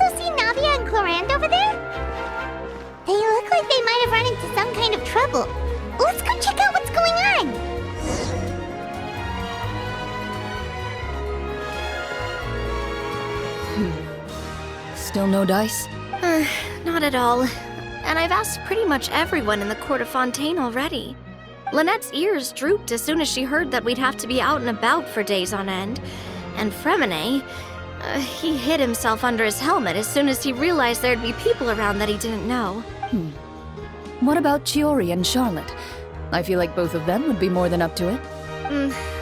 also see Navia and Clorinde over there? They look like they might have run into some kind of trouble. Let's go check out what's going on! Still no dice? Not at all. And I've asked pretty much everyone in the Court of Fontaine already. Lynette's ears drooped as soon as she heard that we'd have to be out and about for days on end. And Fremine, he hid himself under his helmet as soon as he realized there'd be people around that he didn't know. What about Chiori and Charlotte? I feel like both of them would be more than up to it.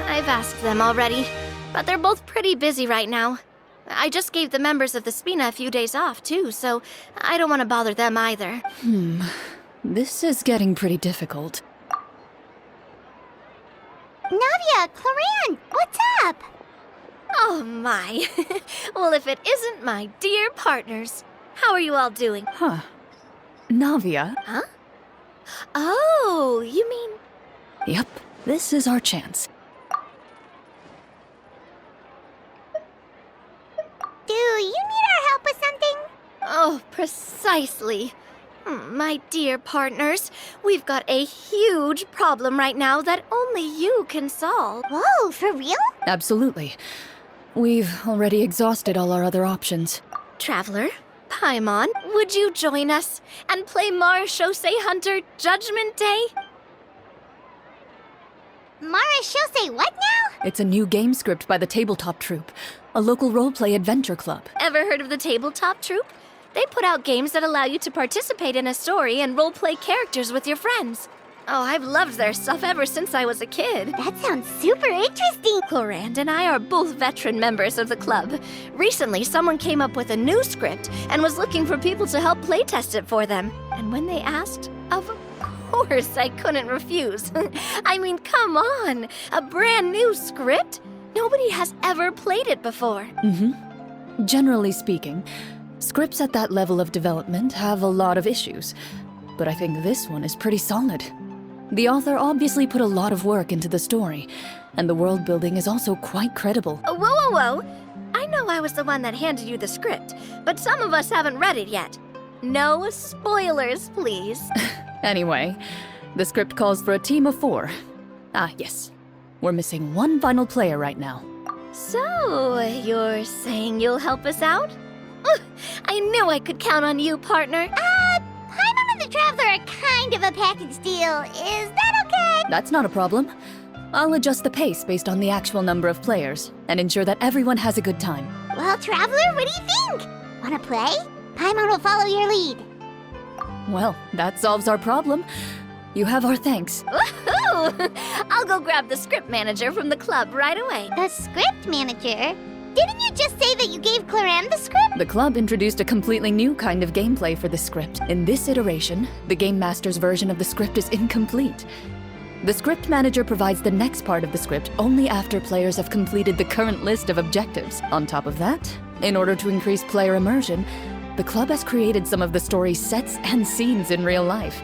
I've asked them already, but they're both pretty busy right now. I just gave the members of the Spina a few days off, too, so I don't want to bother them either. This is getting pretty difficult. Navia, Clorinde, what's up? Oh my. Well, if it isn't my dear partners. How are you all doing? Navia? Huh? Oh, you mean... Yep, this is our chance. Do you need our help with something? Oh, precisely. My dear partners, we've got a huge problem right now that only you can solve. Whoa, for real? Absolutely. We've already exhausted all our other options. Traveler, Paimon, would you join us and play Marechaussee Hunter Judgment Day? Marechaussee what now? It's a new game script by the Tabletop Troupe, a local roleplay adventure club. Ever heard of the Tabletop Troupe? They put out games that allow you to participate in a story and roleplay characters with your friends. Oh, I've loved their stuff ever since I was a kid. That sounds super interesting. Clorinde and I are both veteran members of the club. Recently, someone came up with a new script and was looking for people to help playtest it for them. And when they asked, of course I couldn't refuse. I mean, come on! A brand new script? Nobody has ever played it before. Generally speaking, scripts at that level of development have a lot of issues, but I think this one is pretty solid. The author obviously put a lot of work into the story, and the world building is also quite credible. Whoa. I know I was the one that handed you the script, but some of us haven't read it yet. No spoilers, please. Anyway, the script calls for a team of 4. Yes. We're missing one final player right now. So, you're saying you'll help us out? I knew I could count on you, partner. Paimon and the Traveler are kind of a package deal. Is that okay? That's not a problem. I'll adjust the pace based on the actual number of players, and ensure that everyone has a good time. Well, Traveler, what do you think? Wanna play? Paimon will follow your lead. Well, that solves our problem. You have our thanks. Woohoo! I'll go grab the script manager from the club right away. The script manager? Didn't you just say that you gave Clorinde the script? The club introduced a completely new kind of gameplay for the script. In this iteration, the Game Master's version of the script is incomplete. The script manager provides the next part of the script only after players have completed the current list of objectives. On top of that, in order to increase player immersion, the club has created some of the story's sets and scenes in real life.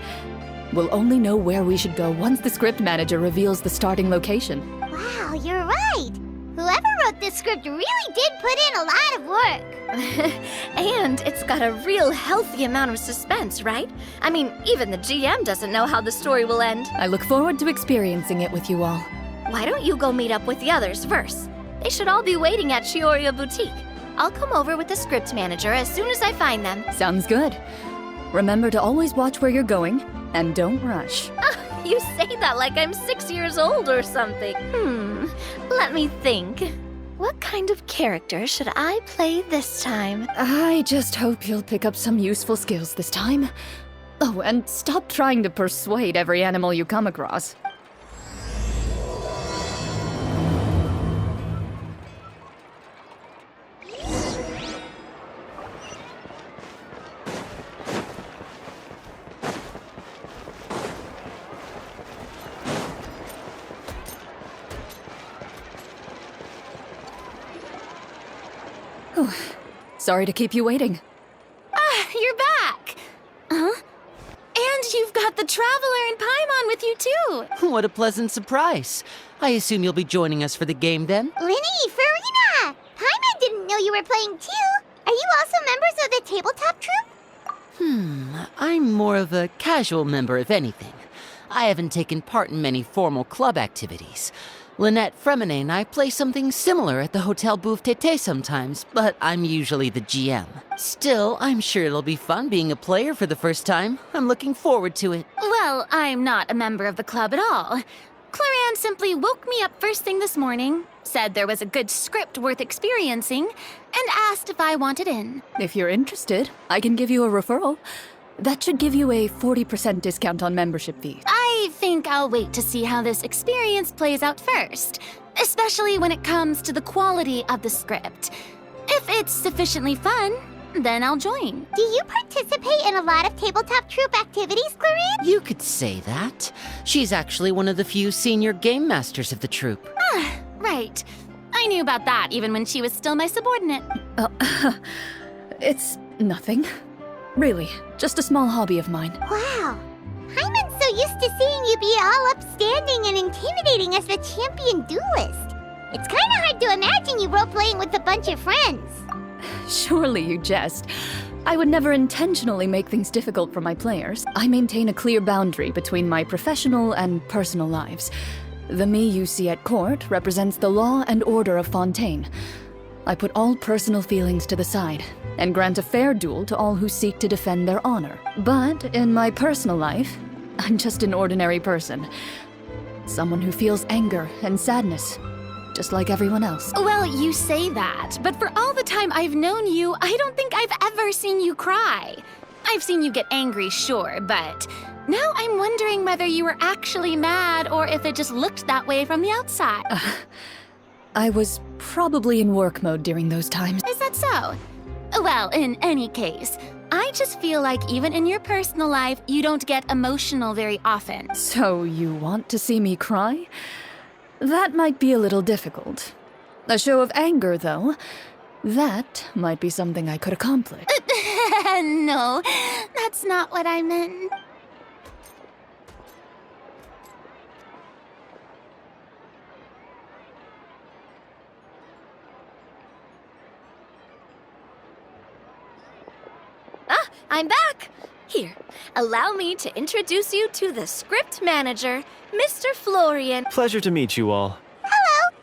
We'll only know where we should go once the script manager reveals the starting location. Wow, you're right. Whoever wrote this script really did put in a lot of work. And it's got a real healthy amount of suspense, right? I mean, even the GM doesn't know how the story will end. I look forward to experiencing it with you all. Why don't you go meet up with the others first? They should all be waiting at Chioria Boutique. I'll come over with the script manager as soon as I find them. Sounds good. Remember to always watch where you're going, and don't rush. You say that like I'm 6 years old or something. Let me think. What kind of character should I play this time? I just hope you'll pick up some useful skills this time. Oh, and stop trying to persuade every animal you come across. Sorry to keep you waiting. You're back! Huh? And you've got the Traveler and Paimon with you too! What a pleasant surprise. I assume you'll be joining us for the game then? Linny, Farina! Paimon didn't know you were playing too. Are you also members of the tabletop troupe? I'm more of a casual member, if anything. I haven't taken part in many formal club activities. Lynette Fremine and I play something similar at the Hotel Bouffe Tété sometimes, but I'm usually the GM. Still, I'm sure it'll be fun being a player for the first time. I'm looking forward to it. Well, I'm not a member of the club at all. Clorinde simply woke me up first thing this morning, said there was a good script worth experiencing, and asked if I wanted in. If you're interested, I can give you a referral. That should give you a 40% discount on membership fees. I think I'll wait to see how this experience plays out first, especially when it comes to the quality of the script. If it's sufficiently fun, then I'll join. Do you participate in a lot of tabletop troupe activities, Clorinde? You could say that. She's actually one of the few senior game masters of the troupe. Right. I knew about that even when she was still my subordinate. It's nothing. Really, just a small hobby of mine. Wow. Hyman's so used to seeing you be all upstanding and intimidating as the champion duelist. It's kind of hard to imagine you role-playing with a bunch of friends. Surely you jest. I would never intentionally make things difficult for my players. I maintain a clear boundary between my professional and personal lives. The me you see at court represents the law and order of Fontaine. I put all personal feelings to the side and grant a fair duel to all who seek to defend their honor. But in my personal life, I'm just an ordinary person. Someone who feels anger and sadness, just like everyone else. Well, you say that, but for all the time I've known you, I don't think I've ever seen you cry. I've seen you get angry, sure, but now I'm wondering whether you were actually mad or if it just looked that way from the outside. I was probably in work mode during those times. Is that so? Well, in any case, I just feel like even in your personal life, you don't get emotional very often. So you want to see me cry? That might be a little difficult. A show of anger, though, that might be something I could accomplish. No, that's not what I meant. I'm back! Here, allow me to introduce you to the script manager, Mr. Florian. Pleasure to meet you all. Hello.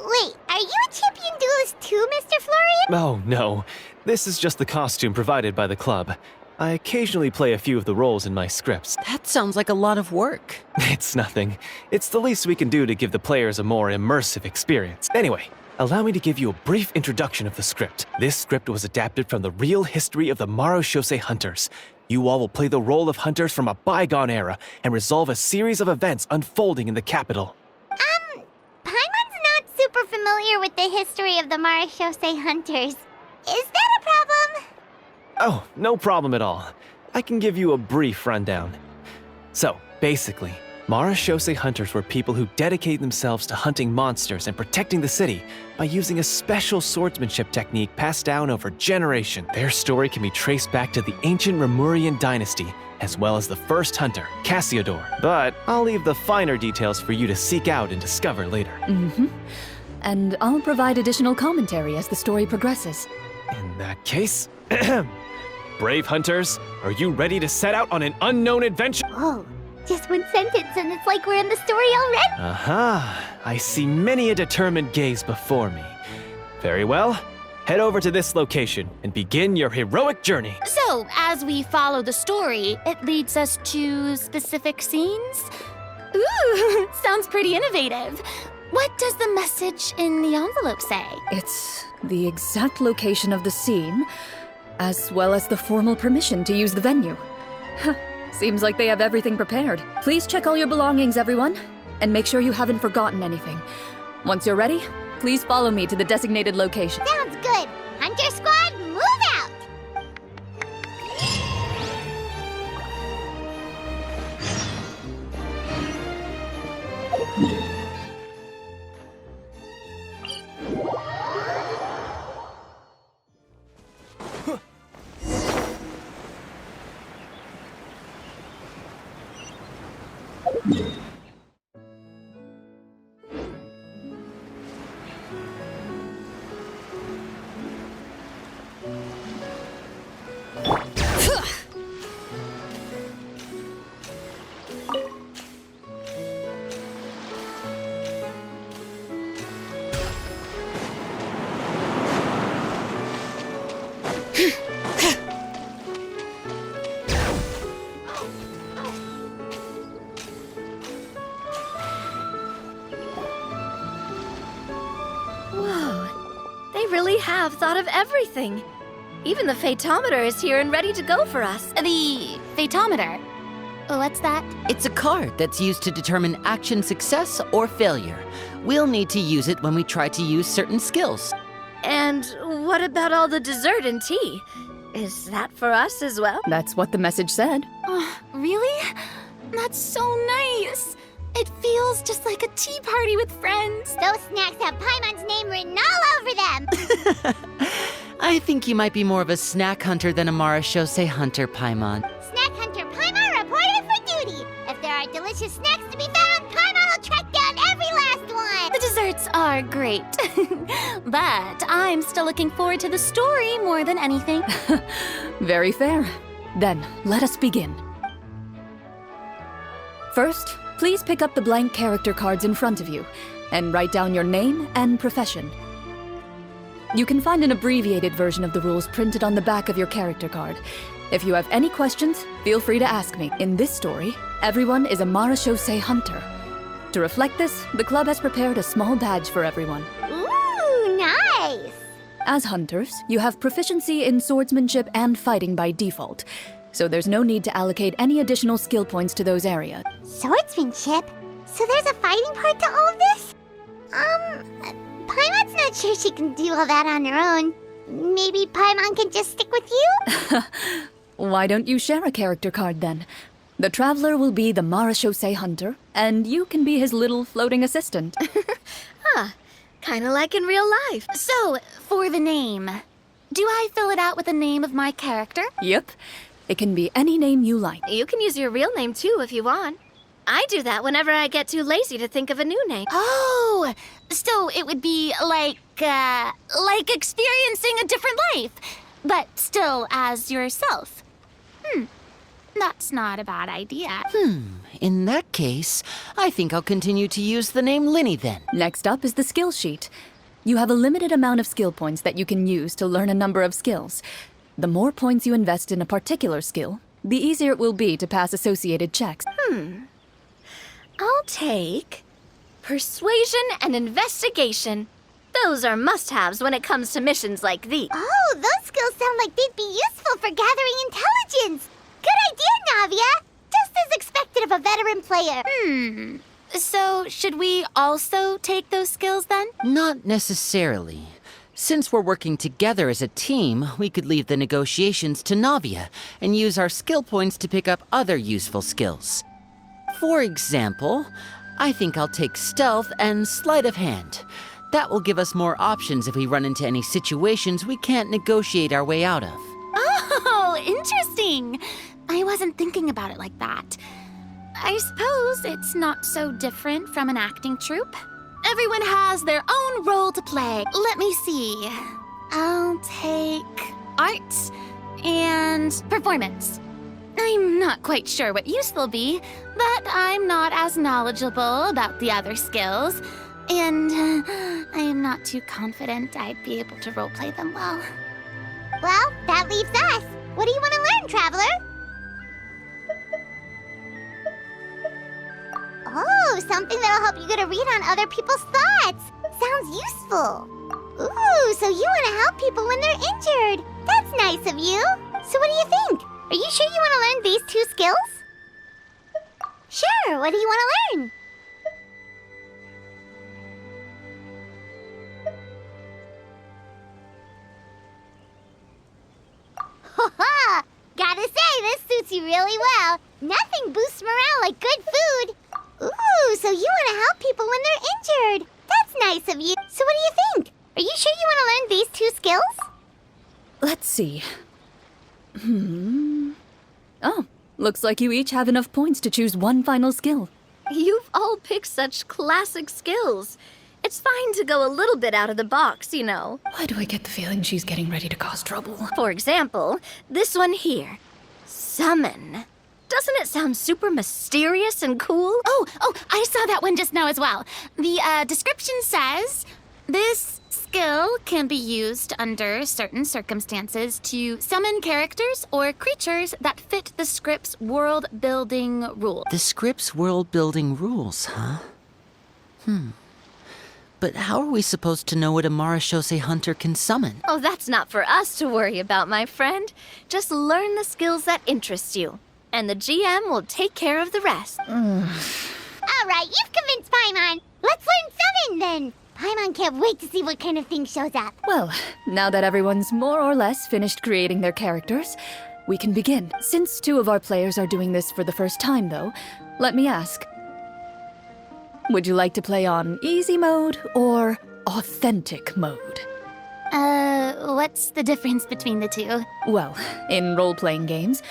Wait, are you a champion duelist too, Mr. Florian? Oh, no. This is just the costume provided by the club. I occasionally play a few of the roles in my scripts. That sounds like a lot of work. It's nothing. It's the least we can do to give the players a more immersive experience. Anyway, allow me to give you a brief introduction of the script. This script was adapted from the real history of the Marechaussee Hunters. You all will play the role of hunters from a bygone era and resolve a series of events unfolding in the capital. Paimon's not super familiar with the history of the Marechaussee Hunters. Is that a problem? Oh, no problem at all. I can give you a brief rundown. So, basically, Marechaussee Hunters were people who dedicated themselves to hunting monsters and protecting the city by using a special swordsmanship technique passed down over generations. Their story can be traced back to the ancient Remurian dynasty, as well as the first hunter, Cassiodor. But I'll leave the finer details for you to seek out and discover later. And I'll provide additional commentary as the story progresses. In that case, brave hunters, are you ready to set out on an unknown adventure? Whoa, just one sentence and it's like we're in the story already. Aha, I see many a determined gaze before me. Very well, head over to this location and begin your heroic journey. So, as we follow the story, it leads us to specific scenes? Ooh, sounds pretty innovative. What does the message in the envelope say? It's the exact location of the scene, as well as the formal permission to use the venue. Seems like they have everything prepared. Please check all your belongings, everyone, and make sure you haven't forgotten anything. Once you're ready, please follow me to the designated location. Sounds good. Hunter Squad, move out! have thought of everything. Even the Fatometer is here and ready to go for us. The Fatometer? What's that? It's a card that's used to determine action success or failure. We'll need to use it when we try to use certain skills. And what about all the dessert and tea? Is that for us as well? That's what the message said. Oh, really? That's so nice. It feels just like a tea party with friends. Those snacks have Paimon's name written all over them. I think you might be more of a snack hunter than a Marashose hunter, Paimon. Snack Hunter Paimon reported for duty. If there are delicious snacks to be found, Paimon will track down every last one. The desserts are great. But I'm still looking forward to the story more than anything. Very fair. Then, let us begin. First, please pick up the blank character cards in front of you and write down your name and profession. You can find an abbreviated version of the rules printed on the back of your character card. If you have any questions, feel free to ask me. In this story, everyone is a Marashose hunter. To reflect this, the club has prepared a small badge for everyone. Ooh, nice. As hunters, you have proficiency in swordsmanship and fighting by default, so there's no need to allocate any additional skill points to those areas. Swordsmanship? So there's a fighting part to all of this? Paimon's not sure she can do all that on her own. Maybe Paimon can just stick with you? Why don't you share a character card then? The Traveler will be the Marashose hunter, and you can be his little floating assistant. Kinda like in real life. So, for the name, do I fill it out with the name of my character? Yep. It can be any name you like. You can use your real name too if you want. I do that whenever I get too lazy to think of a new name. Oh, so it would be like experiencing a different life, but still as yourself. That's not a bad idea. In that case, I think I'll continue to use the name Linny then. Next up is the skill sheet. You have a limited amount of skill points that you can use to learn a number of skills. The more points you invest in a particular skill, the easier it will be to pass associated checks. I'll take persuasion and investigation. Those are must-haves when it comes to missions like these. Oh, those skills sound like they'd be useful for gathering intelligence. Good idea, Navia. Just as expected of a veteran player. So, should we also take those skills then? Not necessarily. Since we're working together as a team, we could leave the negotiations to Navia and use our skill points to pick up other useful skills. For example, I think I'll take stealth and sleight of hand. That will give us more options if we run into any situations we can't negotiate our way out of. Oh, interesting. I wasn't thinking about it like that. I suppose it's not so different from an acting troupe. Everyone has their own role to play. Let me see. I'll take art and performance. I'm not quite sure what use they'll be, but I'm not as knowledgeable about the other skills, and I am not too confident I'd be able to roleplay them well. Well, that leaves us. What do you want to learn, Traveler? Oh, something that'll help you get a read on other people's thoughts. Sounds useful. Ooh, so you want to help people when they're injured. That's nice of you. So what do you think? Are you sure you want to learn these two skills? Sure, what do you want to learn? Ha! Gotta say, this suits you really well. Nothing boosts morale like good food. Ooh, so you want to help people when they're injured. That's nice of you. So what do you think? Are you sure you want to learn these two skills? Let's see. Oh, looks like you each have enough points to choose one final skill. You've all picked such classic skills. It's fine to go a little bit out of the box, you know. Why do I get the feeling she's getting ready to cause trouble? For example, this one here. Summon. Doesn't it sound super mysterious and cool? Oh, I saw that one just now as well. The description says, this skill can be used under certain circumstances to summon characters or creatures that fit the script's world-building rules. The script's world-building rules, huh? But how are we supposed to know what a Marashose hunter can summon? Oh, that's not for us to worry about, my friend. Just learn the skills that interest you, and the GM will take care of the rest. All right, you've convinced Paimon. Let's learn summon then. Paimon can't wait to see what kind of thing shows up. Well, now that everyone's more or less finished creating their characters, we can begin. Since 2 of our players are doing this for the first time, though, let me ask. Would you like to play on easy mode or authentic mode? What's the difference between the two? Well, in role-playing games,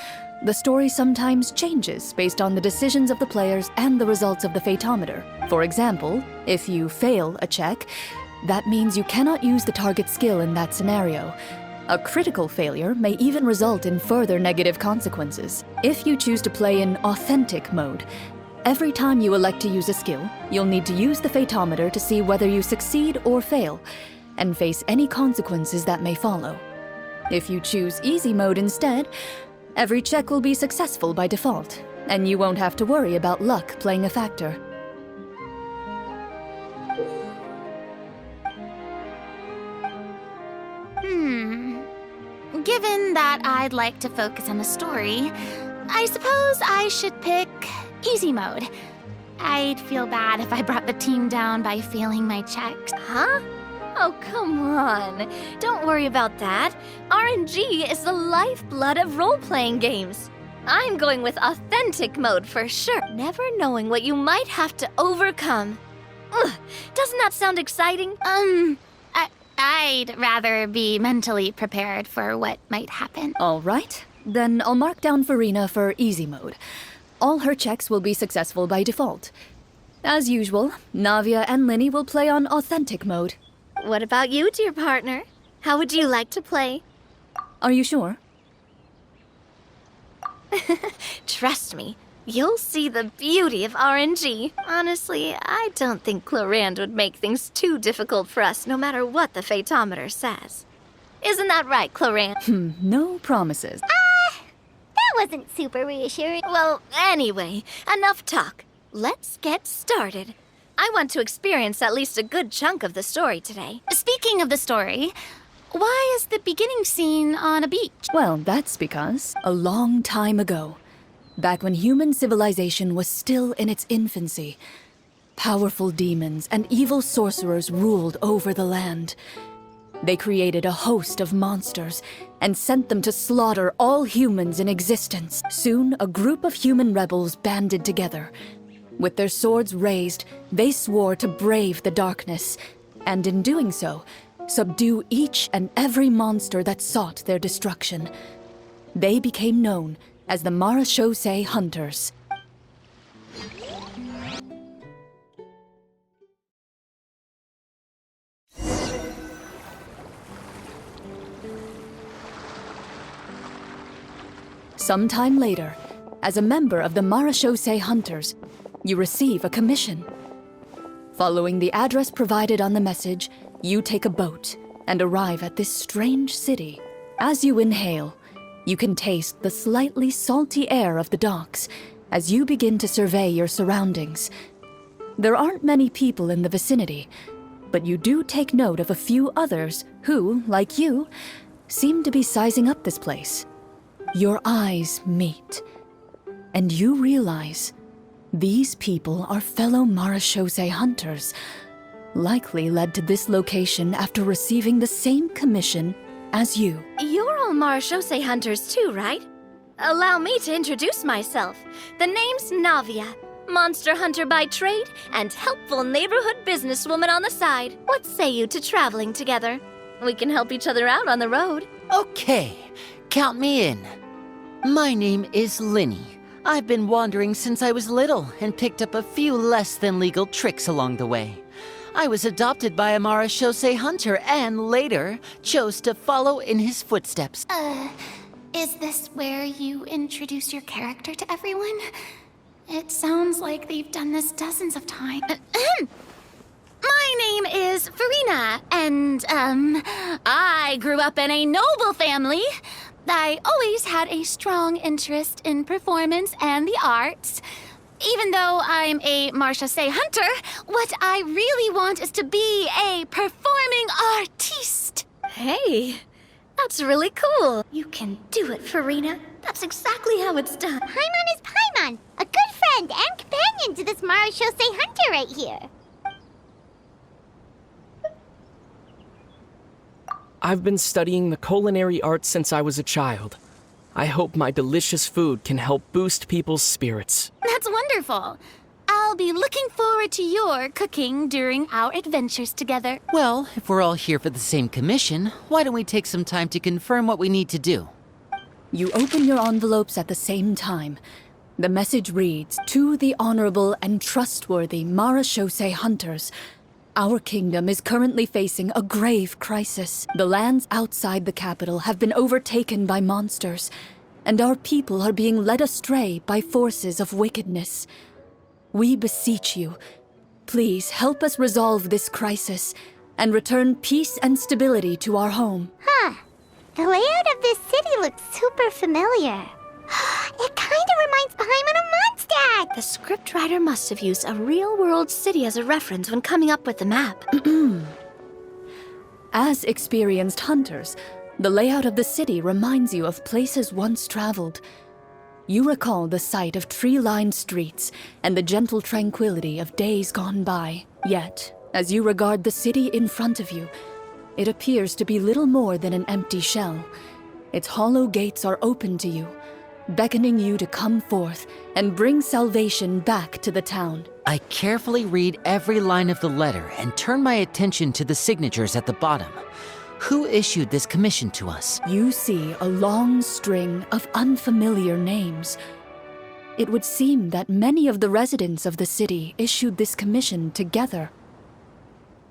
the story sometimes changes based on the decisions of the players and the results of the Fatometer. For example, if you fail a check, that means you cannot use the target skill in that scenario. A critical failure may even result in further negative consequences. If you choose to play in authentic mode, every time you elect to use a skill, you'll need to use the Fatometer to see whether you succeed or fail, and face any consequences that may follow. If you choose easy mode instead, every check will be successful by default, and you won't have to worry about luck playing a factor. Given that I'd like to focus on the story, I suppose I should pick easy mode. I'd feel bad if I brought the team down by failing my checks. Huh? Oh, come on. Don't worry about that. RNG is the lifeblood of role-playing games. I'm going with authentic mode for sure, never knowing what you might have to overcome. Ugh, doesn't that sound exciting? I'd rather be mentally prepared for what might happen. All right, then I'll mark down Farina for easy mode. All her checks will be successful by default. As usual, Navia and Linny will play on authentic mode. What about you, dear partner? How would you like to play? Are you sure? Trust me, you'll see the beauty of RNG. Honestly, I don't think Clorinde would make things too difficult for us, no matter what the Fatometer says. Isn't that right, Clorinde? No promises. That wasn't super reassuring. Well, anyway, enough talk. Let's get started. I want to experience at least a good chunk of the story today. Speaking of the story, why is the beginning scene on a beach? Well, that's because a long time ago, back when human civilization was still in its infancy, powerful demons and evil sorcerers ruled over the land. They created a host of monsters and sent them to slaughter all humans in existence. Soon, a group of human rebels banded together. With their swords raised, they swore to brave the darkness, and in doing so, subdue each and every monster that sought their destruction. They became known as the Marashose Hunters. Sometime later, as a member of the Marashose Hunters, you receive a commission. Following the address provided on the message, you take a boat and arrive at this strange city. As you inhale, you can taste the slightly salty air of the docks as you begin to survey your surroundings. There aren't many people in the vicinity, but you do take note of a few others who, like you, seem to be sizing up this place. Your eyes meet, and you realize these people are fellow Marashose hunters, likely led to this location after receiving the same commission as you. You're all Marashose hunters too, right? Allow me to introduce myself. The name's Navia, monster hunter by trade and helpful neighborhood businesswoman on the side. What say you to traveling together? We can help each other out on the road. Okay, count me in. My name is Linny. I've been wandering since I was little and picked up a few less than legal tricks along the way. I was adopted by a Marashose hunter and later chose to follow in his footsteps. Is this where you introduce your character to everyone? It sounds like they've done this dozens of times. My name is Farina, and, I grew up in a noble family. I always had a strong interest in performance and the arts. Even though I'm a marche-say hunter, what I really want is to be a performing artiste. Hey, that's really cool. You can do it, Farina. That's exactly how it's done. Paimon is Paimon, a good friend and companion to this Marachose hunter right here. I've been studying the culinary arts since I was a child. I hope my delicious food can help boost people's spirits. That's wonderful. I'll be looking forward to your cooking during our adventures together. Well, if we're all here for the same commission, why don't we take some time to confirm what we need to do? You open your envelopes at the same time. The message reads, "To the honorable and trustworthy Marachose hunters, our kingdom is currently facing a grave crisis. The lands outside the capital have been overtaken by monsters, and our people are being led astray by forces of wickedness. We beseech you, please help us resolve this crisis and return peace and stability to our home." The layout of this city looks super familiar. It kind of reminds Paimon of Mondstadt. The scriptwriter must have used a real-world city as a reference when coming up with the map. As experienced hunters, the layout of the city reminds you of places once traveled. You recall the sight of tree-lined streets and the gentle tranquility of days gone by. Yet, as you regard the city in front of you, it appears to be little more than an empty shell. Its hollow gates are open to you, beckoning you to come forth and bring salvation back to the town. I carefully read every line of the letter and turn my attention to the signatures at the bottom. Who issued this commission to us? You see a long string of unfamiliar names. It would seem that many of the residents of the city issued this commission together.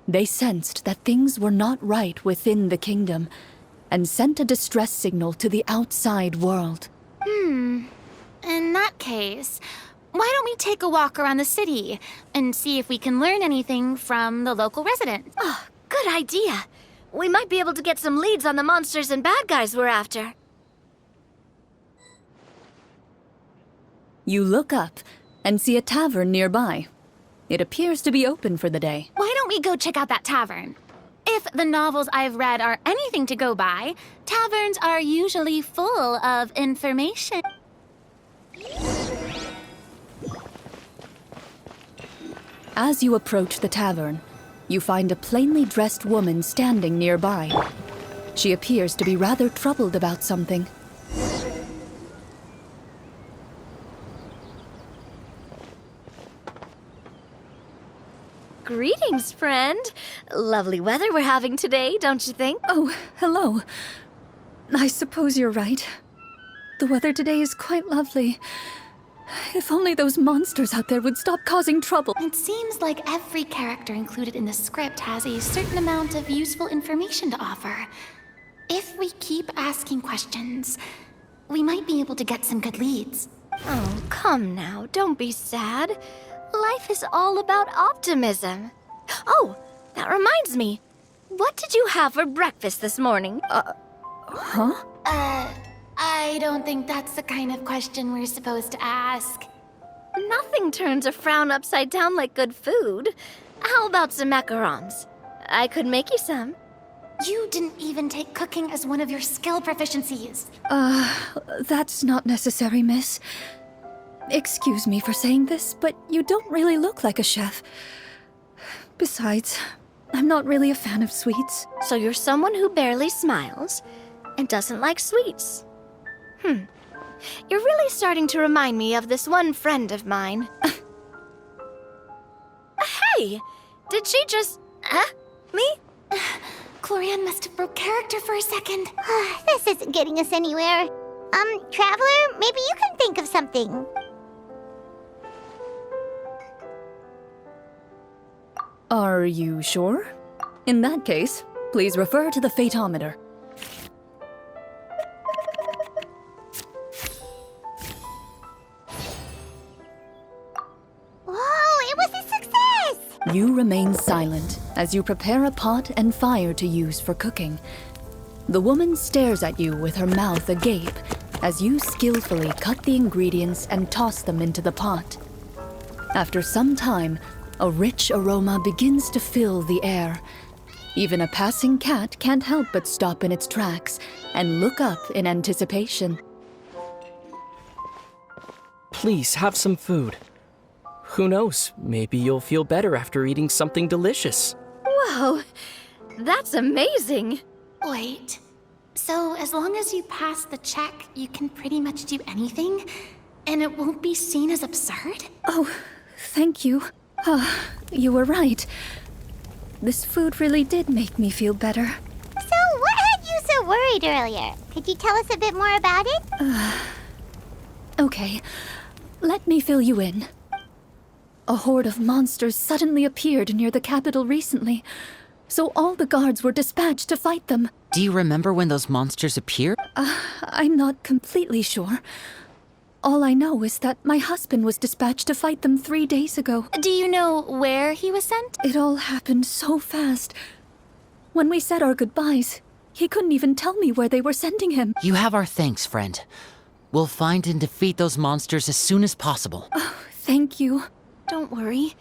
They sensed that things were not right within the kingdom and sent a distress signal to the outside world. In that case, why don't we take a walk around the city and see if we can learn anything from the local residents? Oh, good idea. We might be able to get some leads on the monsters and bad guys we're after. You look up and see a tavern nearby. It appears to be open for the day. Why don't we go check out that tavern? If the novels I've read are anything to go by, taverns are usually full of information. As you approach the tavern, you find a plainly dressed woman standing nearby. She appears to be rather troubled about something. Greetings, friend. Lovely weather we're having today, don't you think? Oh, hello. I suppose you're right. The weather today is quite lovely. If only those monsters out there would stop causing trouble. It seems like every character included in the script has a certain amount of useful information to offer. If we keep asking questions, we might be able to get some good leads. Oh, come now. Don't be sad. Life is all about optimism. Oh, that reminds me. What did you have for breakfast this morning? I don't think that's the kind of question we're supposed to ask. Nothing turns a frown upside down like good food. How about some macarons? I could make you some. You didn't even take cooking as one of your skill proficiencies. That's not necessary, miss. Excuse me for saying this, but you don't really look like a chef. Besides, I'm not really a fan of sweets. So you're someone who barely smiles and doesn't like sweets. You're really starting to remind me of this one friend of mine. Hey! Did she just... me? Clorinde must have broke character for a second. This isn't getting us anywhere. Traveler, maybe you can think of something. Are you sure? In that case, please refer to the fatometer. Whoa, it was a success! You remain silent as you prepare a pot and fire to use for cooking. The woman stares at you with her mouth agape as you skillfully cut the ingredients and toss them into the pot. After some time, a rich aroma begins to fill the air. Even a passing cat can't help but stop in its tracks and look up in anticipation. Please have some food. Who knows, maybe you'll feel better after eating something delicious. Whoa, that's amazing. Wait. So as long as you pass the check, you can pretty much do anything? And it won't be seen as absurd? Oh, thank you. You were right. This food really did make me feel better. So, what had you so worried earlier? Could you tell us a bit more about it? Okay, let me fill you in. A horde of monsters suddenly appeared near the capital recently, so all the guards were dispatched to fight them. Do you remember when those monsters appeared? I'm not completely sure. All I know is that my husband was dispatched to fight them 3 days ago. Do you know where he was sent? It all happened so fast. When we said our goodbyes, he couldn't even tell me where they were sending him. You have our thanks, friend. We'll find and defeat those monsters as soon as possible. Thank you. Don't worry.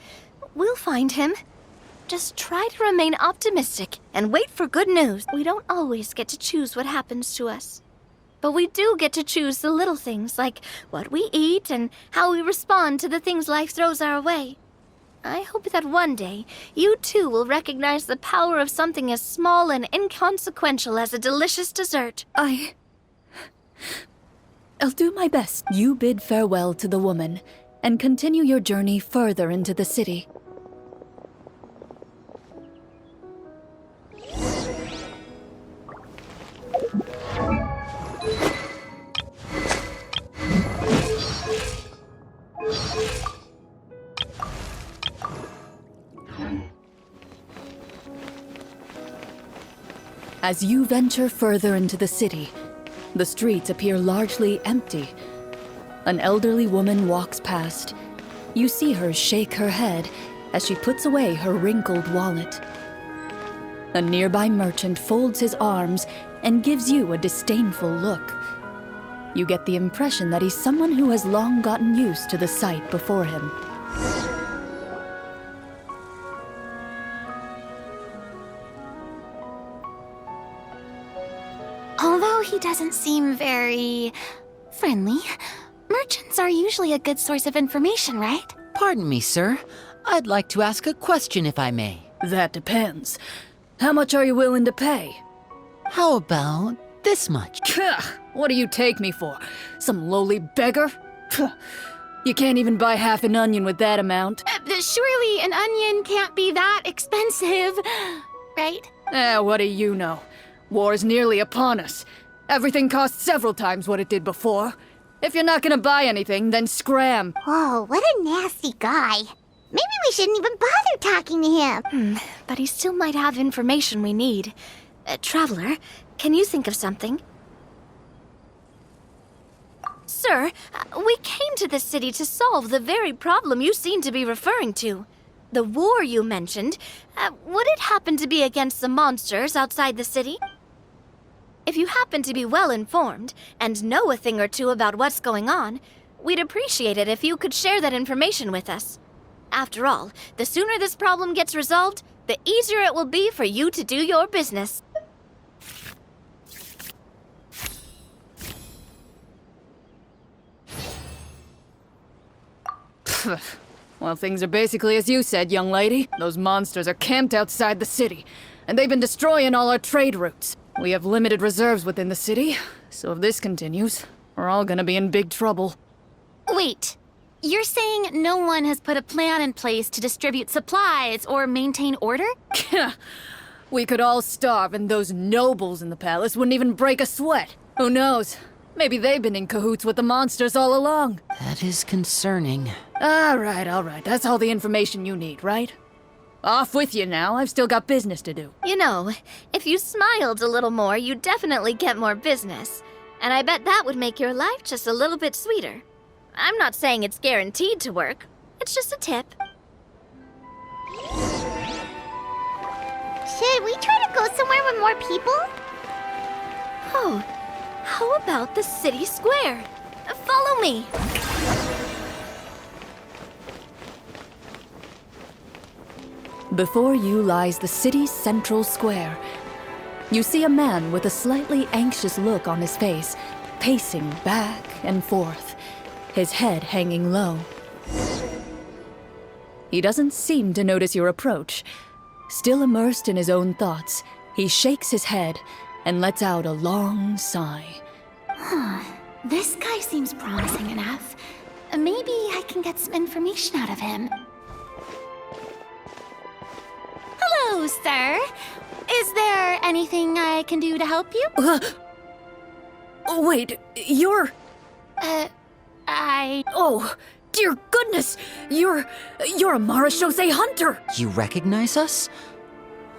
We'll find him. Just try to remain optimistic and wait for good news. We don't always get to choose what happens to us. But we do get to choose the little things, like what we eat and how we respond to the things life throws our way. I hope that one day, you too will recognize the power of something as small and inconsequential as a delicious dessert. I'll do my best. You bid farewell to the woman and continue your journey further into the city. As you venture further into the city, the streets appear largely empty. An elderly woman walks past. You see her shake her head as she puts away her wrinkled wallet. A nearby merchant folds his arms and gives you a disdainful look. You get the impression that he's someone who has long gotten used to the sight before him. Although he doesn't seem very friendly, merchants are usually a good source of information, right? Pardon me, sir. I'd like to ask a question if I may. That depends. How much are you willing to pay? How about this much? What do you take me for? Some lowly beggar? You can't even buy half an onion with that amount. Surely an onion can't be that expensive, right? What do you know? War's nearly upon us. Everything costs several times what it did before. If you're not gonna buy anything, then scram. Whoa, what a nasty guy. Maybe we shouldn't even bother talking to him. But he still might have information we need. Traveler, can you think of something? Sir, we came to this city to solve the very problem you seem to be referring to. The war you mentioned, would it happen to be against the monsters outside the city? If you happen to be well informed and know a thing or two about what's going on, we'd appreciate it if you could share that information with us. After all, the sooner this problem gets resolved, the easier it will be for you to do your business. Well, things are basically as you said, young lady. Those monsters are camped outside the city, and they've been destroying all our trade routes. We have limited reserves within the city, so if this continues, we're all gonna be in big trouble. Wait, you're saying no one has put a plan in place to distribute supplies or maintain order? We could all starve, and those nobles in the palace wouldn't even break a sweat. Who knows? Maybe they've been in cahoots with the monsters all along. That is concerning. All right. That's all the information you need, right? Off with you now. I've still got business to do. You know, if you smiled a little more, you'd definitely get more business. And I bet that would make your life just a little bit sweeter. I'm not saying it's guaranteed to work. It's just a tip. Should we try to go somewhere with more people? Oh, how about the city square? Follow me. Before you lies the city's central square. You see a man with a slightly anxious look on his face, pacing back and forth, his head hanging low. He doesn't seem to notice your approach. Still immersed in his own thoughts, he shakes his head and lets out a long sigh. This guy seems promising enough. Maybe I can get some information out of him. Hello, sir. Is there anything I can do to help you? Wait, you're... Oh, dear goodness! You're a Marashose hunter! You recognize us?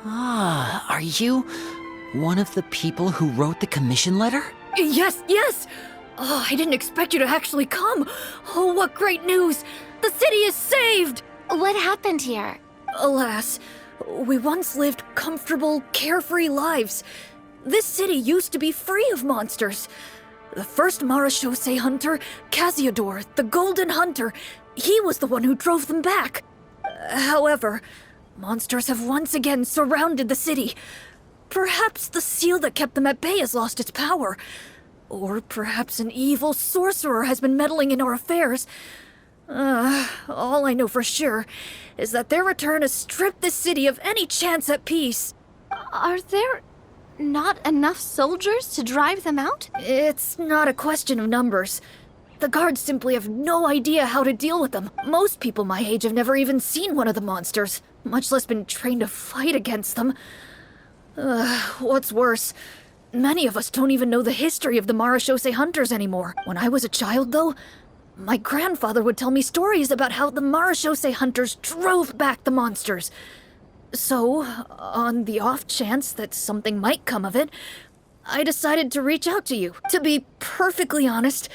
Ah, are you one of the people who wrote the commission letter? Yes, yes! Oh, I didn't expect you to actually come. Oh, what great news! The city is saved! What happened here? Alas, we once lived comfortable, carefree lives. This city used to be free of monsters. The first Marashose hunter, Casiodor, the Golden Hunter, he was the one who drove them back. However, monsters have once again surrounded the city. Perhaps the seal that kept them at bay has lost its power. Or perhaps an evil sorcerer has been meddling in our affairs. All I know for sure is that their return has stripped this city of any chance at peace. Are there not enough soldiers to drive them out? It's not a question of numbers. The guards simply have no idea how to deal with them. Most people my age have never even seen one of the monsters, much less been trained to fight against them. What's worse, many of us don't even know the history of the Marashose hunters anymore. When I was a child, though, my grandfather would tell me stories about how the Marashose hunters drove back the monsters. So, on the off chance that something might come of it, I decided to reach out to you. To be perfectly honest,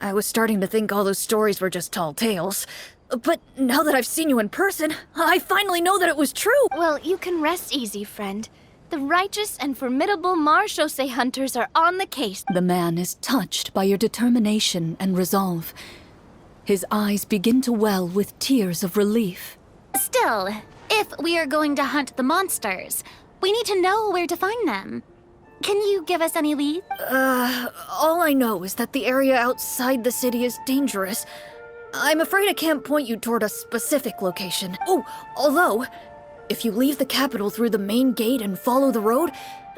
I was starting to think all those stories were just tall tales. But now that I've seen you in person, I finally know that it was true. Well, you can rest easy, friend. The righteous and formidable Marashose hunters are on the case. The man is touched by your determination and resolve. His eyes begin to well with tears of relief. Still, if we are going to hunt the monsters, we need to know where to find them. Can you give us any leads? All I know is that the area outside the city is dangerous. I'm afraid I can't point you toward a specific location. Oh, although, if you leave the capital through the main gate and follow the road,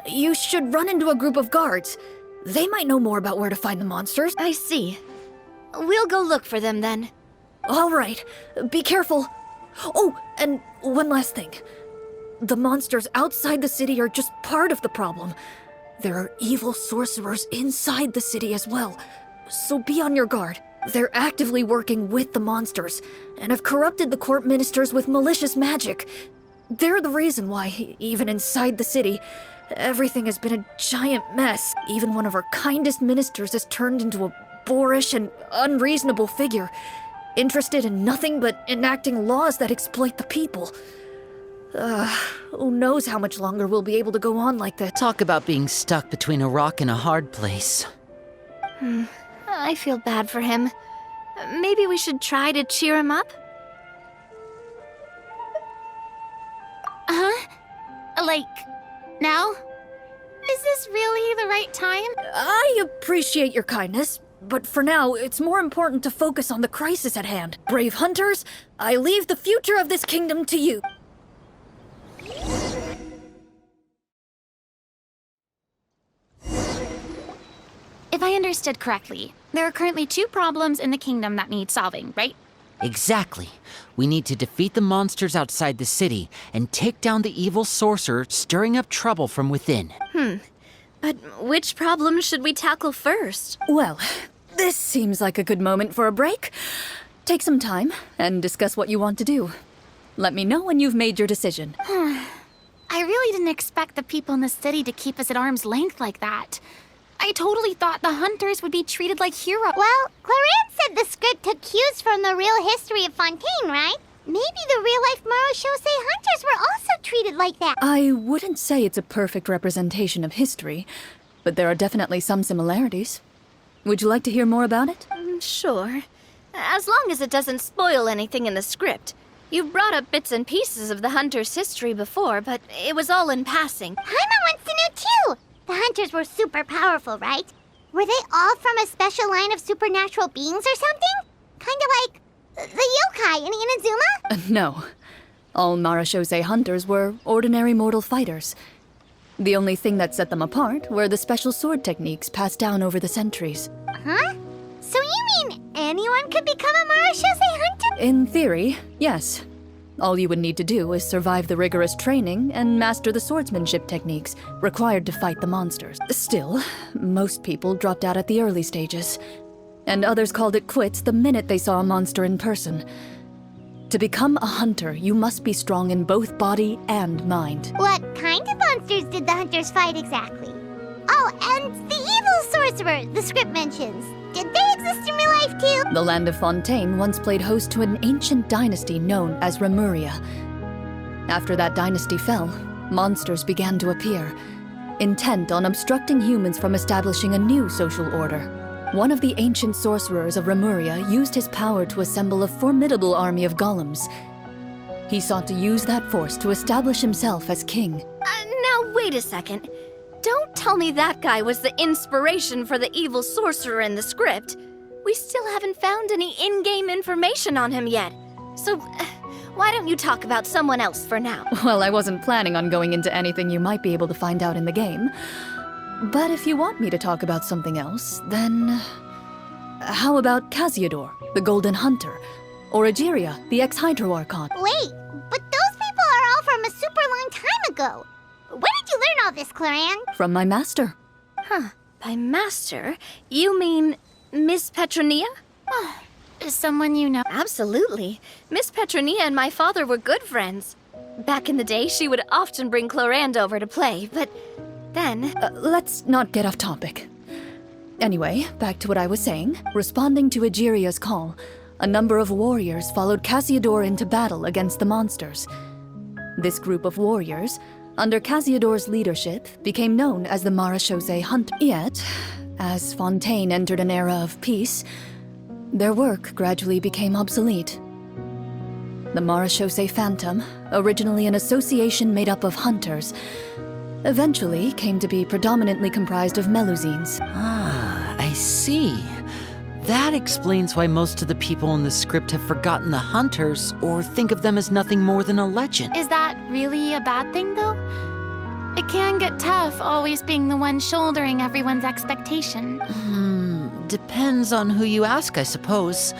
you should run into a group of guards. They might know more about where to find the monsters. I see. We'll go look for them then. All right, be careful. Oh, and one last thing. The monsters outside the city are just part of the problem. There are evil sorcerers inside the city as well, so be on your guard. They're actively working with the monsters, and have corrupted the court ministers with malicious magic. They're the reason why, even inside the city, everything has been a giant mess. Even one of our kindest ministers has turned into a boorish and unreasonable figure, interested in nothing but enacting laws that exploit the people. Who knows how much longer we'll be able to go on like that. Talk about being stuck between a rock and a hard place. I feel bad for him. Maybe we should try to cheer him up? Like, now? Is this really the right time? I appreciate your kindness, but for now, it's more important to focus on the crisis at hand. Brave hunters, I leave the future of this kingdom to you. If I understood correctly, there are currently 2 problems in the kingdom that need solving, right? Exactly. We need to defeat the monsters outside the city and take down the evil sorcerer stirring up trouble from within. But which problem should we tackle first? Well, this seems like a good moment for a break. Take some time and discuss what you want to do. Let me know when you've made your decision. I really didn't expect the people in the city to keep us at arm's length like that. I totally thought the hunters would be treated like heroes. Well, Clorinde said the script took cues from the real history of Fontaine, right? Maybe the real-life Marashose hunters were also treated like that. I wouldn't say it's a perfect representation of history, but there are definitely some similarities. Would you like to hear more about it? Sure. As long as it doesn't spoil anything in the script. You brought up bits and pieces of the Hunters' history before, but it was all in passing. Paimon wants to know too! The Hunters were super powerful, right? Were they all from a special line of supernatural beings or something? Kind of like the yokai in Inazuma? No. All Marashose hunters were ordinary mortal fighters. The only thing that set them apart were the special sword techniques passed down over the centuries. Huh? So you mean anyone could become a Marashose hunter? In theory, yes. All you would need to do is survive the rigorous training and master the swordsmanship techniques required to fight the monsters. Still, most people dropped out at the early stages, and others called it quits the minute they saw a monster in person. To become a hunter, you must be strong in both body and mind. What kind of monsters did the hunters fight exactly? Oh, and the evil sorcerer the script mentions. Did they exist in real life too? The land of Fontaine once played host to an ancient dynasty known as Rapperia. After that dynasty fell, monsters began to appear, intent on obstructing humans from establishing a new social order. One of the ancient sorcerers of Rapperia used his power to assemble a formidable army of golems. He sought to use that force to establish himself as king. Now, wait a second. Don't tell me that guy was the inspiration for the evil sorcerer in the script. We still haven't found any in-game information on him yet. So, why don't you talk about someone else for now? Well, I wasn't planning on going into anything you might be able to find out in the game. But if you want me to talk about something else, then... how about Casiodor, the Golden Hunter? Or Egeria, the ex-Hydro Archon? Wait, but those people are all from a super long time ago. Where did you learn all this, Clorinde? From my master. Huh. By master, you mean Miss Petronia? Someone you know? Absolutely. Miss Petronia and my father were good friends. Back in the day, she would often bring Clorinde over to play, but then... Let's not get off topic. Anyway, back to what I was saying. Responding to Egeria's call, a number of warriors followed Casiodor into battle against the monsters. This group of warriors, under Casiodor's leadership, became known as the Marashose Hunters. Yet, as Fontaine entered an era of peace, their work gradually became obsolete. The Marashose Phantom, originally an association made up of hunters, eventually came to be predominantly comprised of Melusines. Ah, I see. That explains why most of the people in the script have forgotten the hunters or think of them as nothing more than a legend. Is that really a bad thing, though? It can get tough always being the one shouldering everyone's expectation. Depends on who you ask, I suppose.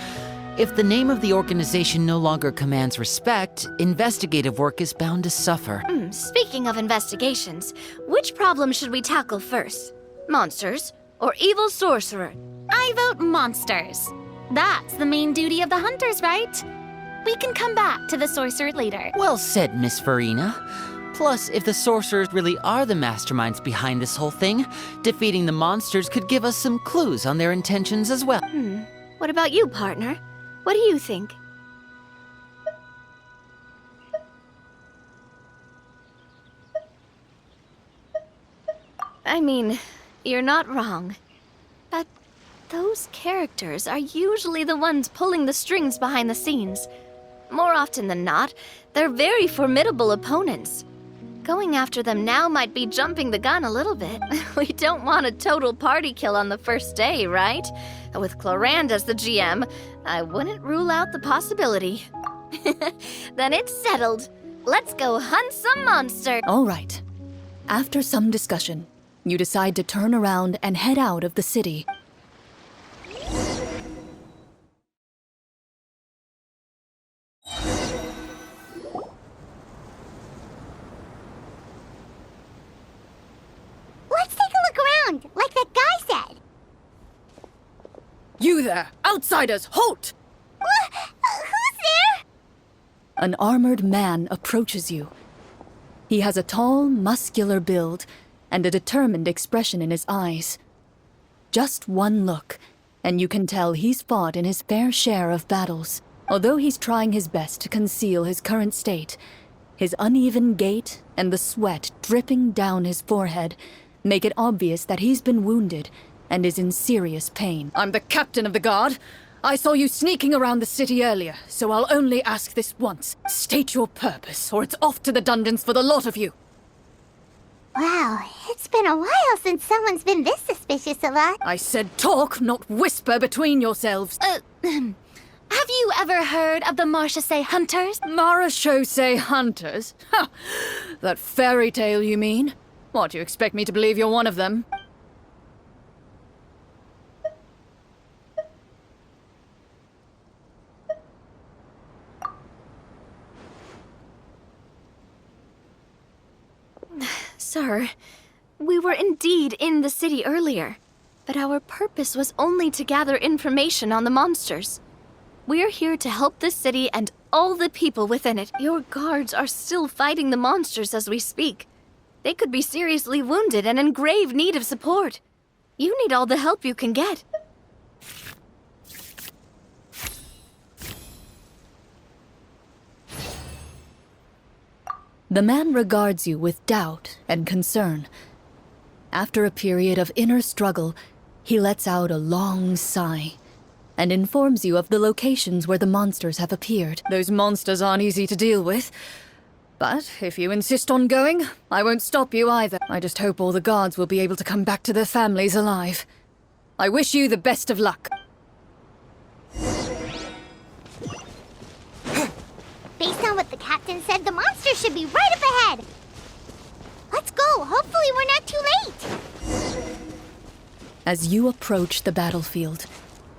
If the name of the organization no longer commands respect, investigative work is bound to suffer. Speaking of investigations, which problem should we tackle first? Monsters or evil sorcerer? I vote monsters. That's the main duty of the hunters, right? We can come back to the sorcerer later. Well said, Miss Farina. Plus, if the sorcerers really are the masterminds behind this whole thing, defeating the monsters could give us some clues on their intentions as well. What about you, partner? What do you think? I mean, you're not wrong. But those characters are usually the ones pulling the strings behind the scenes. More often than not, they're very formidable opponents. Going after them now might be jumping the gun a little bit. We don't want a total party kill on the first day, right? With Clorinde as the GM, I wouldn't rule out the possibility. Then it's settled. Let's go hunt some monsters. All right. After some discussion, you decide to turn around and head out of the city. Let's take a look around, like that guy said. You there! Outsiders, halt! Who's there? An armored man approaches you. He has a tall, muscular build and a determined expression in his eyes. Just one look, and you can tell he's fought in his fair share of battles. Although he's trying his best to conceal his current state, his uneven gait and the sweat dripping down his forehead make it obvious that he's been wounded and is in serious pain. I'm the captain of the guard. I saw you sneaking around the city earlier, so I'll only ask this once. State your purpose, or it's off to the dungeons for the lot of you. Wow, it's been a while since someone's been this suspicious of us. I said talk, not whisper between yourselves. Have you ever heard of the Marchese Hunters? Marachose hunters? Ha! That fairy tale, you mean? What, you expect me to believe you're one of them? Sir, we were indeed in the city earlier, but our purpose was only to gather information on the monsters. We're here to help the city and all the people within it. Your guards are still fighting the monsters as we speak. They could be seriously wounded and in grave need of support. You need all the help you can get. The man regards you with doubt and concern. After a period of inner struggle, he lets out a long sigh and informs you of the locations where the monsters have appeared. Those monsters aren't easy to deal with, but if you insist on going, I won't stop you either. I just hope all the guards will be able to come back to their families alive. I wish you the best of luck. Based on what the captain said, the monster should be right up ahead. Let's go. Hopefully we're not too late. As you approach the battlefield,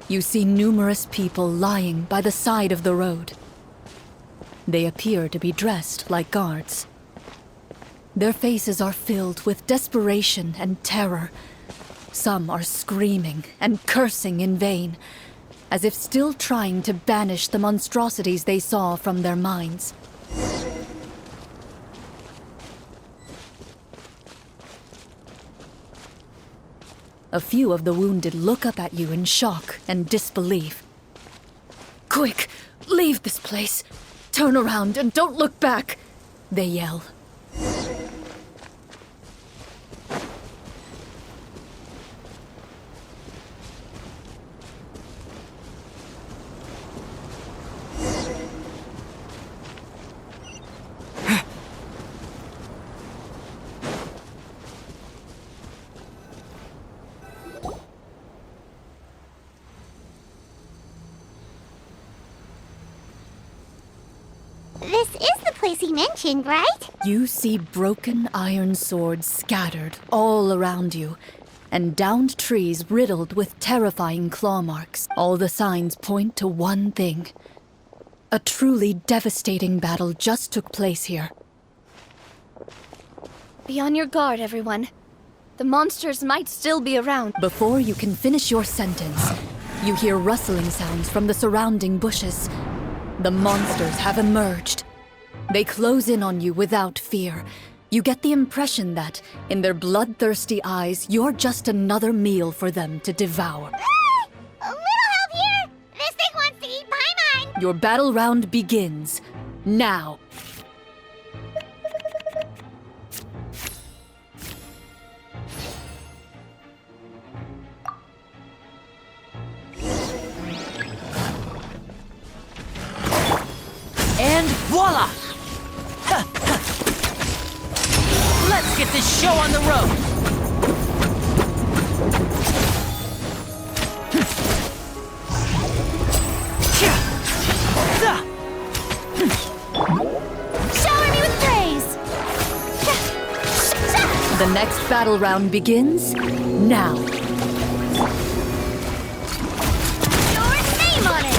you see numerous people lying by the side of the road. They appear to be dressed like guards. Their faces are filled with desperation and terror. Some are screaming and cursing in vain, as if still trying to banish the monstrosities they saw from their minds. A few of the wounded look up at you in shock and disbelief. "Quick, leave this place! Turn around and don't look back!" they yell. This is the place he mentioned, right? You see broken iron swords scattered all around you, and downed trees riddled with terrifying claw marks. All the signs point to one thing. A truly devastating battle just took place here. Be on your guard, everyone. The monsters might still be around. Before you can finish your sentence, you hear rustling sounds from the surrounding bushes. The monsters have emerged. They close in on you without fear. You get the impression that, in their bloodthirsty eyes, you're just another meal for them to devour. A little help here! This thing wants to eat Paimon! Your battle round begins now. And voila! Let's get this show on the road! Shower me with praise! The next battle round begins now. Your name on it!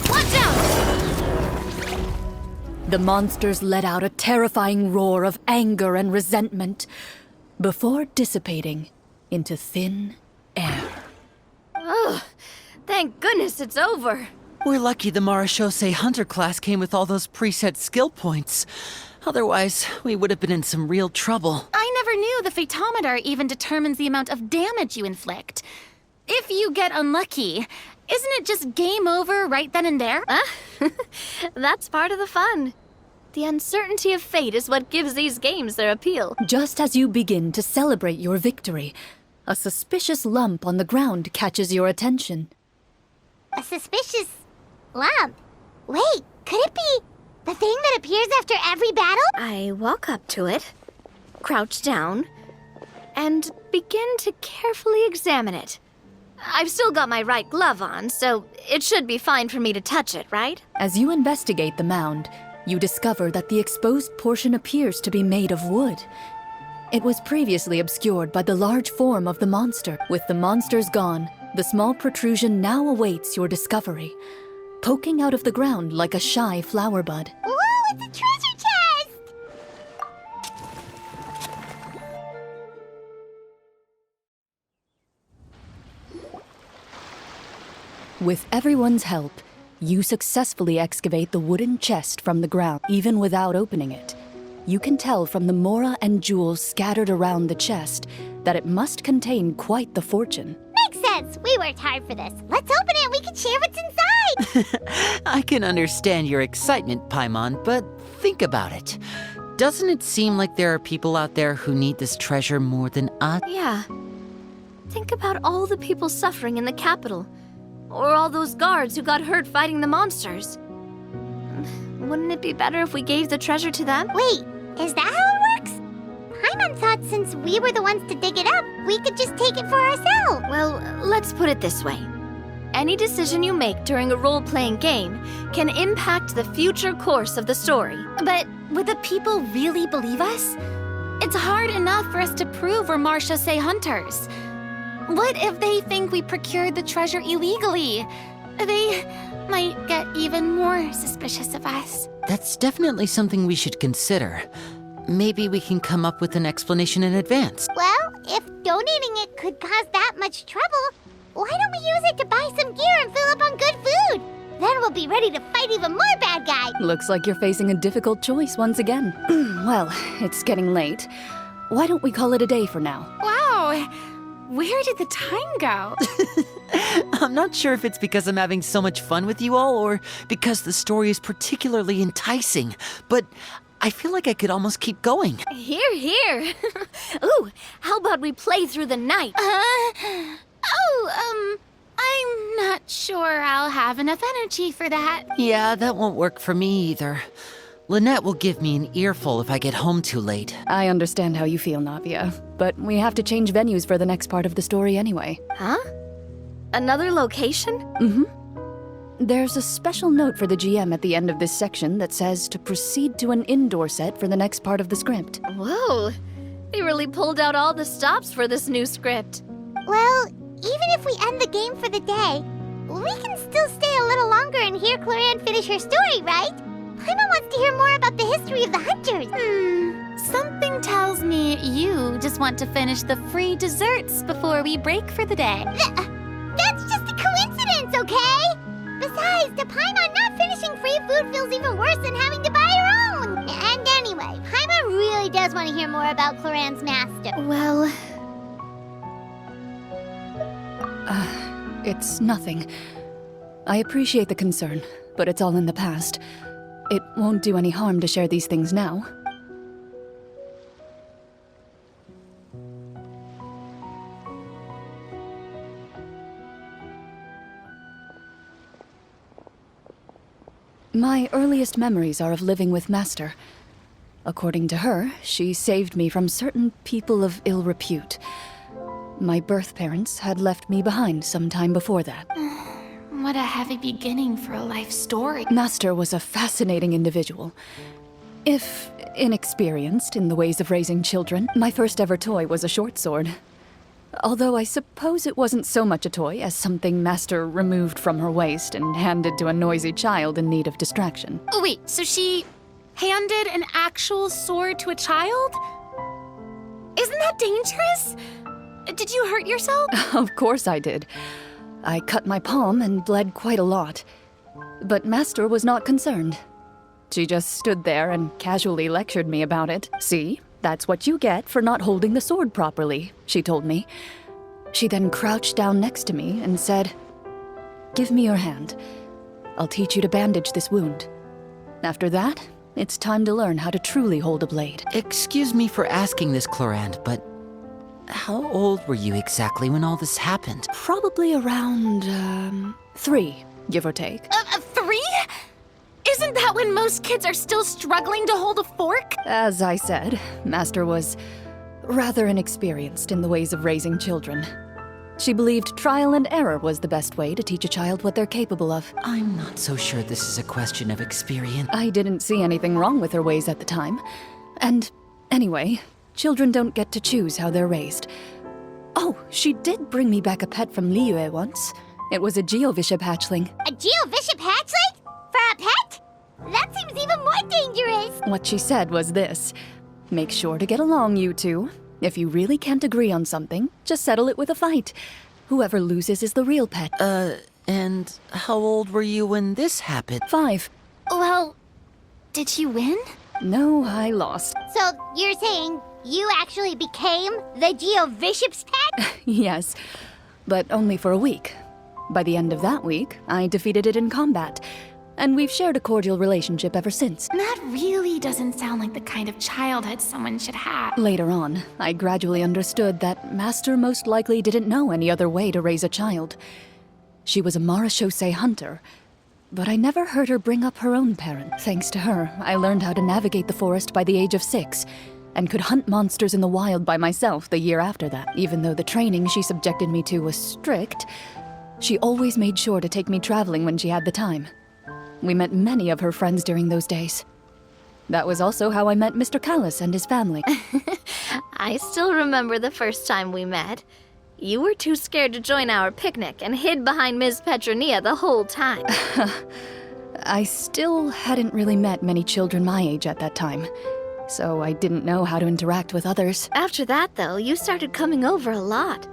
Watch out! The monsters let out a terrifying roar of anger and resentment before dissipating into thin air. Thank goodness it's over. We're lucky the Marachose Hunter class came with all those preset skill points. Otherwise, we would have been in some real trouble. I never knew the Fatometer even determines the amount of damage you inflict. If you get unlucky, isn't it just game over right then and there? That's part of the fun. The uncertainty of fate is what gives these games their appeal. Just as you begin to celebrate your victory, a suspicious lump on the ground catches your attention. A suspicious lump? Wait, could it be the thing that appears after every battle? I walk up to it, crouch down, and begin to carefully examine it. I've still got my right glove on, so it should be fine for me to touch it, right? As you investigate the mound, you discover that the exposed portion appears to be made of wood. It was previously obscured by the large form of the monster. With the monsters gone, the small protrusion now awaits your discovery, poking out of the ground like a shy flower bud. Whoa, it's a treasure chest! With everyone's help, you successfully excavate the wooden chest from the ground, even without opening it. You can tell from the mora and jewels scattered around the chest that it must contain quite the fortune. Makes sense. We worked hard for this. Let's open it and we can share what's inside. I can understand your excitement, Paimon, but think about it. Doesn't it seem like there are people out there who need this treasure more than us? Yeah. Think about all the people suffering in the capital. Or all those guards who got hurt fighting the monsters. Wouldn't it be better if we gave the treasure to them? Wait, is that how it works? Paimon thought since we were the ones to dig it up, we could just take it for ourselves. Well, let's put it this way. Any decision you make during a role-playing game can impact the future course of the story. But would the people really believe us? It's hard enough for us to prove we're Marchese hunters. What if they think we procured the treasure illegally? They might get even more suspicious of us. That's definitely something we should consider. Maybe we can come up with an explanation in advance. Well, if donating it could cause that much trouble, why don't we use it to buy some gear and fill up on good food? Then we'll be ready to fight even more bad guys. Looks like you're facing a difficult choice once again. Well, it's getting late. Why don't we call it a day for now? Wow! Where did the time go? I'm not sure if it's because I'm having so much fun with you all or because the story is particularly enticing, but I feel like I could almost keep going. Here, here. Ooh, how about we play through the night? I'm not sure I'll have enough energy for that. Yeah, that won't work for me either. Lynette will give me an earful if I get home too late. I understand how you feel, Navia, but we have to change venues for the next part of the story anyway. Huh? Another location? Mm-hmm. There's a special note for the GM at the end of this section that says to proceed to an indoor set for the next part of the script. Whoa, they really pulled out all the stops for this new script. Well, even if we end the game for the day, we can still stay a little longer and hear Clorinde finish her story, right? Paimon wants to hear more about the history of the hunters. Something tells me you just want to finish the free desserts before we break for the day. That's just a coincidence, okay? Besides, to Paimon, not finishing free food feels even worse than having to buy her own. And anyway, Paimon really does want to hear more about Clorinde's master. Well, It's nothing. I appreciate the concern, but it's all in the past. It won't do any harm to share these things now. My earliest memories are of living with Master. According to her, she saved me from certain people of ill repute. My birth parents had left me behind some time before that. What a heavy beginning for a life story. Master was a fascinating individual. If inexperienced in the ways of raising children, my first ever toy was a short sword. Although I suppose it wasn't so much a toy as something Master removed from her waist and handed to a noisy child in need of distraction. Oh, wait, so she handed an actual sword to a child? Isn't that dangerous? Did you hurt yourself? Of course I did. I cut my palm and bled quite a lot. But Master was not concerned. She just stood there and casually lectured me about it. See? That's what you get for not holding the sword properly, she told me. She then crouched down next to me and said, "Give me your hand. I'll teach you to bandage this wound." After that, It's time to learn how to truly hold a blade. Excuse me for asking this, Clorinde, but how old were you exactly when all this happened? Probably around, 3, give or take. 3? Isn't that when most kids are still struggling to hold a fork? As I said, Master was rather inexperienced in the ways of raising children. She believed trial and error was the best way to teach a child what they're capable of. I'm not so sure this is a question of experience. I didn't see anything wrong with her ways at the time. And anyway, children don't get to choose how they're raised. Oh, she did bring me back a pet from Liyue once. It was a Geovishap hatchling. A Geovishap hatchling? For a pet? That seems even more dangerous. What she said was this: make sure to get along, you two. If you really can't agree on something, just settle it with a fight. Whoever loses is the real pet. And how old were you when this happened? 5. Well, did she win? No, I lost. So you're saying you actually became the Geovishap's pet? Yes, but only for a week. By the end of that week, I defeated it in combat, and we've shared a cordial relationship ever since. That really doesn't sound like the kind of childhood someone should have. Later on, I gradually understood that Master most likely didn't know any other way to raise a child. She was a Marachose hunter, but I never heard her bring up her own parent. Thanks to her, I learned how to navigate the forest by the age of 6, and could hunt monsters in the wild by myself the year after that. Even though the training she subjected me to was strict, she always made sure to take me traveling when she had the time. We met many of her friends during those days. That was also how I met Mr. Callis and his family. I still remember the first time we met. You were too scared to join our picnic and hid behind Ms. Petronia the whole time. I still hadn't really met many children my age at that time, so I didn't know how to interact with others. After that, though, you started coming over a lot.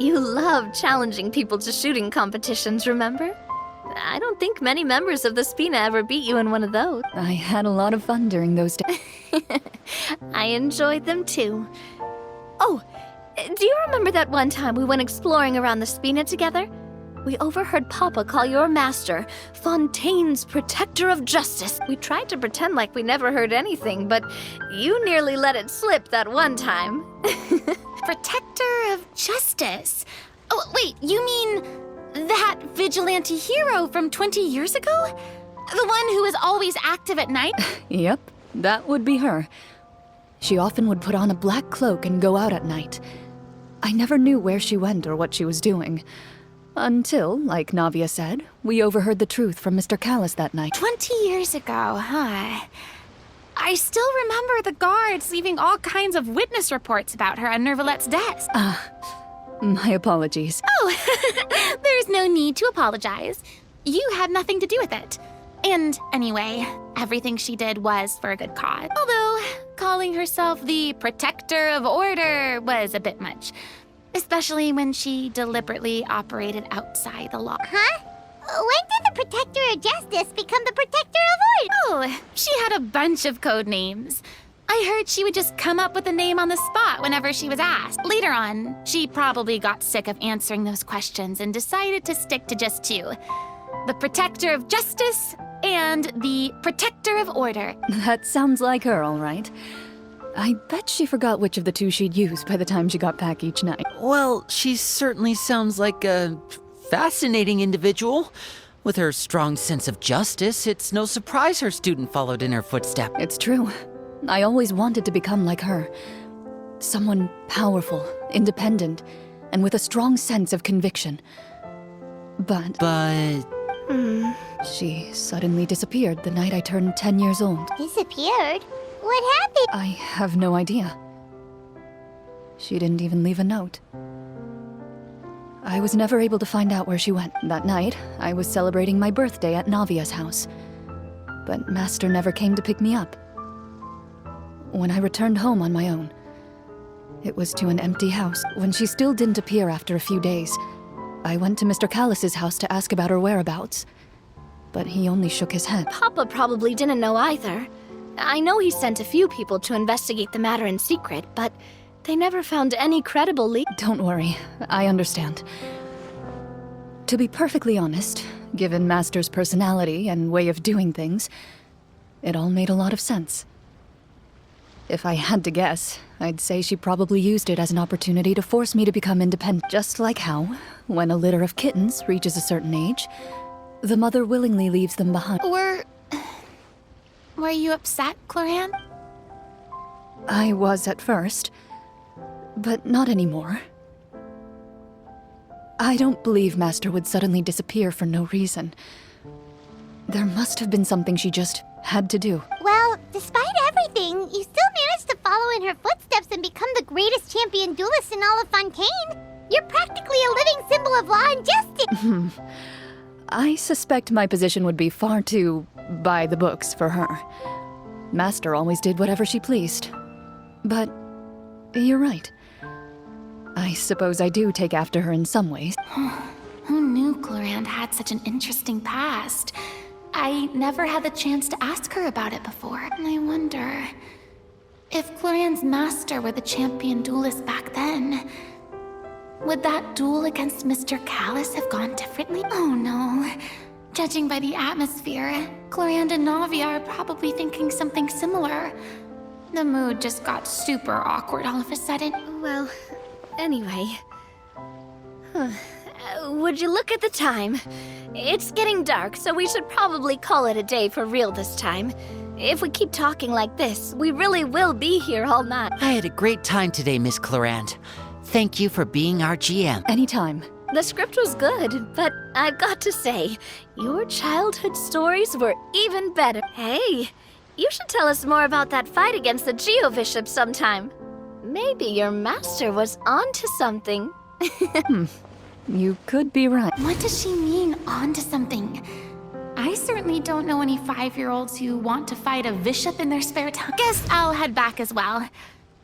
You loved challenging people to shooting competitions, remember? I don't think many members of the Spina ever beat you in one of those. I had a lot of fun during those days. I enjoyed them too. Oh, do you remember that one time we went exploring around the Spina together? We overheard Papa call your master Fontaine's Protector of Justice. We tried to pretend like we never heard anything, but you nearly let it slip that one time. Protector of Justice? Oh, wait, you mean that vigilante hero from 20 years ago? The one who was always active at night? Yep, that would be her. She often would put on a black cloak and go out at night. I never knew where she went or what she was doing. Until, like Navia said, we overheard the truth from Mr. Callis that night. 20 years ago, huh? I still remember the guards leaving all kinds of witness reports about her on Nervalette's desk. My apologies. Oh, there's no need to apologize. You had nothing to do with it. And anyway, everything she did was for a good cause. Although, calling herself the Protector of Order was a bit much. Especially when she deliberately operated outside the law. Huh? When did the Protector of Justice become the Protector of Order? Oh, she had a bunch of code names. I heard she would just come up with a name on the spot whenever she was asked. Later on, she probably got sick of answering those questions and decided to stick to just 2. The Protector of Justice and the Protector of Order. That sounds like her, all right. I bet she forgot which of the 2 she'd use by the time she got back each night. Well, she certainly sounds like a fascinating individual. With her strong sense of justice, it's no surprise her student followed in her footsteps. It's true. I always wanted to become like her. Someone powerful, independent, and with a strong sense of conviction. But she suddenly disappeared the night I turned 10 years old. Disappeared? What happened? I have no idea. She didn't even leave a note. I was never able to find out where she went. That night, I was celebrating my birthday at Navia's house. But Master never came to pick me up. When I returned home on my own, it was to an empty house. When she still didn't appear after a few days, I went to Mr. Callis's house to ask about her whereabouts. But he only shook his head. Papa probably didn't know either. I know he sent a few people to investigate the matter in secret, but they never found any credible lead. Don't worry, I understand. To be perfectly honest, given Master's personality and way of doing things, It all made a lot of sense. If I had to guess, I'd say she probably used it as an opportunity to force me to become independent. Just like how, when a litter of kittens reaches a certain age, the mother willingly leaves them behind. Were you upset, Clorinde? I was at first, but not anymore. I don't believe Master would suddenly disappear for no reason. There must have been something she just had to do. Well, despite everything, you still managed to follow in her footsteps and become the greatest champion duelist in all of Fontaine. You're practically a living symbol of law and justice. I suspect my position would be far too by the books for her. Master always did whatever she pleased. But you're right. I suppose I do take after her in some ways. Who knew Clorinde had such an interesting past? I never had the chance to ask her about it before. And I wonder, if Clorinde's master were the champion duelist back then, would that duel against Mr. Callus have gone differently? Oh no. Judging by the atmosphere, Clorinde and Navia are probably thinking something similar. The mood just got super awkward all of a sudden. Well, anyway. Would you look at the time? It's getting dark, so we should probably call it a day for real this time. If we keep talking like this, we really will be here all night. I had a great time today, Miss Clorinde. Thank you for being our GM. Anytime. The script was good, but I've got to say, your childhood stories were even better. Hey, you should tell us more about that fight against the Geo-Bishop sometime. Maybe your master was onto something. You could be right. What does she mean, onto something? I certainly don't know any 5-year-olds who want to fight a bishop in their spare time. Guess I'll head back as well.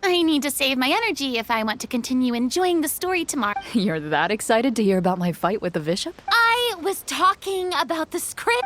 I need to save my energy if I want to continue enjoying the story tomorrow. You're that excited to hear about my fight with the bishop? I was talking about the script.